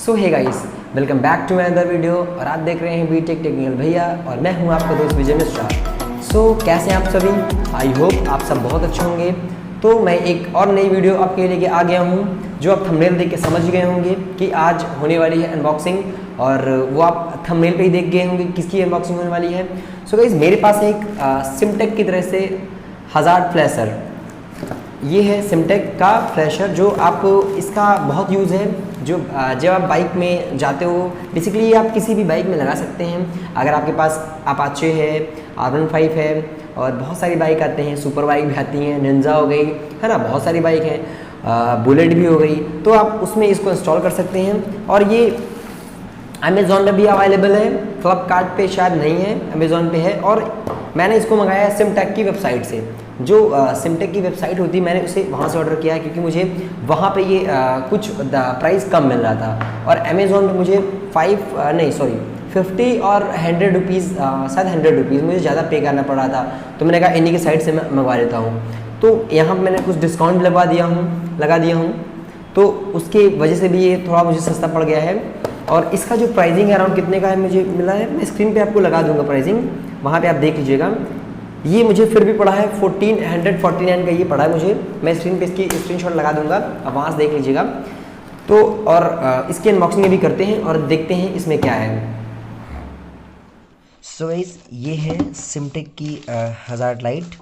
So hey guys, welcome back to my other video और आप देख रहे हैं बीटेक टेक्निकल भैया और मैं हूं आपका दोस्त विजय मिश्रा। सो कैसे हैं आप सभी? आई होप आप सब बहुत अच्छे होंगे। तो मैं एक और नई वीडियो आपके लेके आ गया हूं जो आप थंबनेल देख के समझ गए होंगे कि आज होने वाली है अनबॉक्सिंग, और वो आप थंबनेल पे ही देख गए होंगे किसकी अनबॉक्सिंग होने वाली है। सो गाइस, मेरे पास एक सिमटेक की तरह से हज़ार्ड फ्लैशर, ये है सिमटेक का फ्लैशर जो आप इसका बहुत यूज़ है। जो जब आप बाइक में जाते हो, बेसिकली ये आप किसी भी बाइक में लगा सकते हैं। अगर आपके पास अपाचे है, R15 है और बहुत सारी बाइक आते हैं, सुपर बाइक भी आती हैं, निंजा हो गई है ना, बहुत सारी बाइक हैं, बुलेट भी हो गई, तो आप उसमें इसको इंस्टॉल कर सकते हैं। और ये अमेज़ॉन पे भी अवेलेबल है, फ्लिपकार्ट पे शायद नहीं है, अमेज़ॉन पे है। और मैंने इसको मंगाया है सिमटेक की वेबसाइट से। जो सिमटेक की वेबसाइट होती है, मैंने उसे वहाँ से ऑर्डर किया है क्योंकि मुझे वहाँ पे ये कुछ प्राइस कम मिल रहा था। और अमेज़ॉन पे मुझे 50 और 100 रुपीज़, शायद 100 रुपीज़ मुझे ज़्यादा पे करना पड़ रहा था। तो मैंने कहा इन्हीं की साइट से मैं मंगवा लेता हूँ। तो यहाँ मैंने कुछ डिस्काउंट लगा दिया हूँ, तो उसकी वजह से भी ये थोड़ा मुझे सस्ता पड़ गया है। और इसका जो प्राइसिंग है अराउंड कितने का है मुझे मिला है, मैं स्क्रीन पे आपको लगा दूंगा प्राइसिंग, वहाँ पे आप देख लीजिएगा। ये मुझे फिर भी पड़ा है 1449 का, ये पड़ा है मुझे। मैं स्क्रीन पे इसकी स्क्रीनशॉट लगा दूंगा, आप वहाँ से देख लीजिएगा। तो और इसकी अनबॉक्सिंग भी करते हैं और देखते हैं इसमें क्या है। सो गाइस, ये है सिमटेक की हज़ार्ड लाइट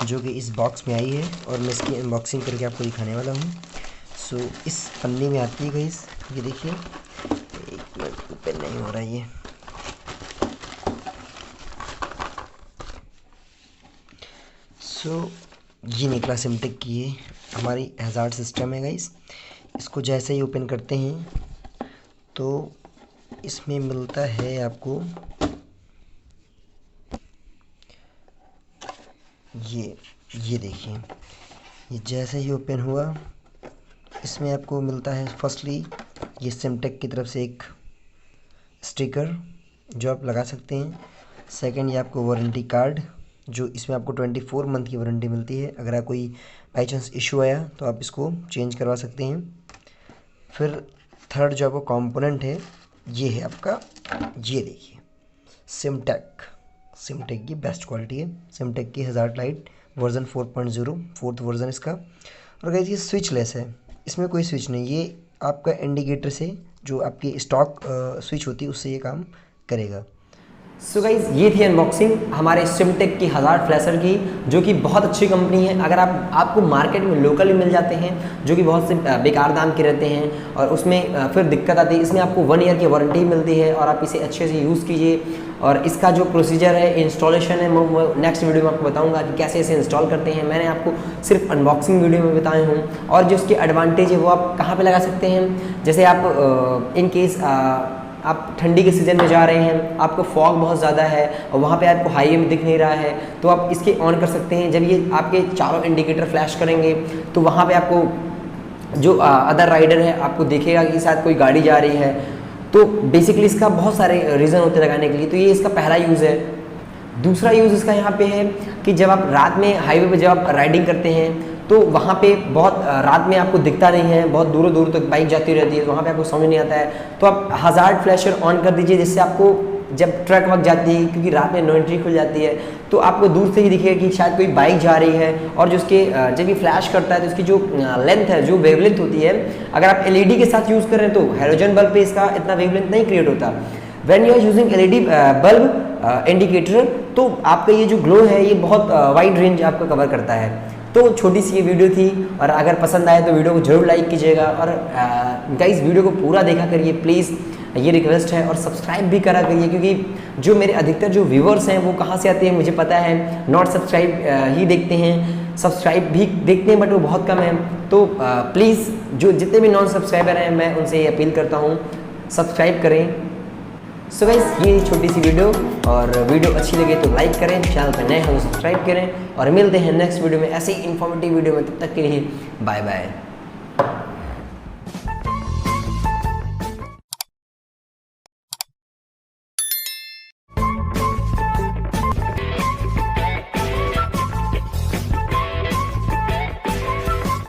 जो कि इस बॉक्स में आई है और मैं इसकी अनबॉक्सिंग करके आपको दिखाने वाला हूँ। सो इस पन्नी में आती है गाइस, ये देखिए, एक मिनट ओपन नहीं हो रहा है ये। सो ये निकला सिमटेक की, ये हमारी हज़ार्ड सिस्टम है गाइस। इसको जैसे ही ओपन करते हैं तो इसमें मिलता है आपको ये देखिए, ये जैसे ही ओपन हुआ इसमें आपको मिलता है फर्स्टली ये सिमटेक की तरफ से एक स्टिकर जो आप लगा सकते हैं। सेकंड, ये आपको वारंटी कार्ड जो इसमें आपको 24 मंथ की वारंटी मिलती है। अगर आप कोई बाई चांस इशू आया तो आप इसको चेंज करवा सकते हैं। फिर थर्ड जो आपको कंपोनेंट है, ये है आपका, ये देखिए, सिमटेक की बेस्ट क्वालिटी है, सिमटेक की hazard light version 4.0, fourth version इसका। और गाइस, ये स्विचलेस है, इसमें कोई स्विच नहीं, ये आपका इंडिकेटर से जो आपकी स्टॉक स्विच होती है उससे ये काम करेगा। सो गाइस, ये थी अनबॉक्सिंग हमारे सिमटेक की हज़ार्ड फ्लैशर की, जो कि बहुत अच्छी कंपनी है। अगर आपको मार्केट में लोकल भी मिल जाते हैं जो कि बहुत से बेकार दाम के रहते हैं और उसमें फिर दिक्कत आती है। इसमें आपको 1 ईयर की वारंटी मिलती है और आप इसे अच्छे से यूज़ कीजिए। और इसका जो प्रोसीजर है, इंस्टॉलेशन है, मैं नेक्स्ट वीडियो में आपको बताऊंगा कि कैसे इसे इंस्टॉल करते हैं। मैंने आपको सिर्फ अनबॉक्सिंग वीडियो में बताए हूँ। और जो इसके एडवांटेज है वो आप कहाँ पे लगा सकते हैं, जैसे आप इन केस आप ठंडी के सीज़न में जा रहे हैं, आपको फॉग बहुत ज़्यादा है और वहाँ पे आपको हाईवे में दिख नहीं रहा है, तो आप इसके ऑन कर सकते हैं। जब ये आपके चारों इंडिकेटर फ्लैश करेंगे तो वहाँ पे आपको जो अदर राइडर है आपको दिखेगा कि साथ कोई गाड़ी जा रही है। तो बेसिकली इसका बहुत सारे रीज़न होते हैं लगाने के लिए, तो ये इसका पहला यूज़ है। दूसरा यूज़ इसका यहाँ पे है कि जब आप रात में हाईवे पे जब आप राइडिंग करते हैं तो वहाँ पे बहुत रात में आपको दिखता नहीं है, बहुत दूर दूर तक बाइक जाती रहती है, तो वहाँ पे आपको समझ नहीं आता है, तो आप हज़ार्ड फ्लैशर ऑन कर दीजिए, जिससे आपको जब ट्रक वक्त जाती है, क्योंकि रात में नो एंट्री खुल जाती है, तो आपको दूर से ही दिखेगा कि शायद कोई बाइक जा रही है। और जो उसके जब ये फ्लैश करता है तो इसकी जो लेंथ है, जो वेवलेंथ होती है, अगर आप LED के साथ यूज़ कर रहे हैं तो हैलोजन बल्ब पे इसका इतना वेवलेंथ नहीं क्रिएट होता। When you are using LED bulb indicator, तो आपका ये जो ग्लो है ये बहुत वाइड रेंज आपका कवर करता है। तो छोटी सी ये वीडियो थी, और अगर पसंद आए तो वीडियो को जरूर लाइक कीजिएगा। और गाइस, वीडियो को पूरा देखा करिए प्लीज़, ये रिक्वेस्ट है। और सब्सक्राइब भी करा करिए, क्योंकि जो मेरे अधिकतर जो व्यूवर्स हैं वो कहाँ से आते हैं मुझे पता है, नॉट सब्सक्राइब ही देखते हैं, सब्सक्राइब भी देखते हैं बट वो बहुत कम है। तो प्लीज़ जो जितने भी नॉन सब्सक्राइबर हैं मैं उनसे ये अपील करता हूँ, सब्सक्राइब करें। सो गाइस, ये छोटी सी वीडियो, और वीडियो अच्छी लगे तो लाइक करें, चैनल पर नए हो तो सब्सक्राइब करें, और मिलते हैं नेक्स्ट वीडियो में ऐसे ही इन्फॉर्मेटिव वीडियो में। तब तक के लिए बाय बाय।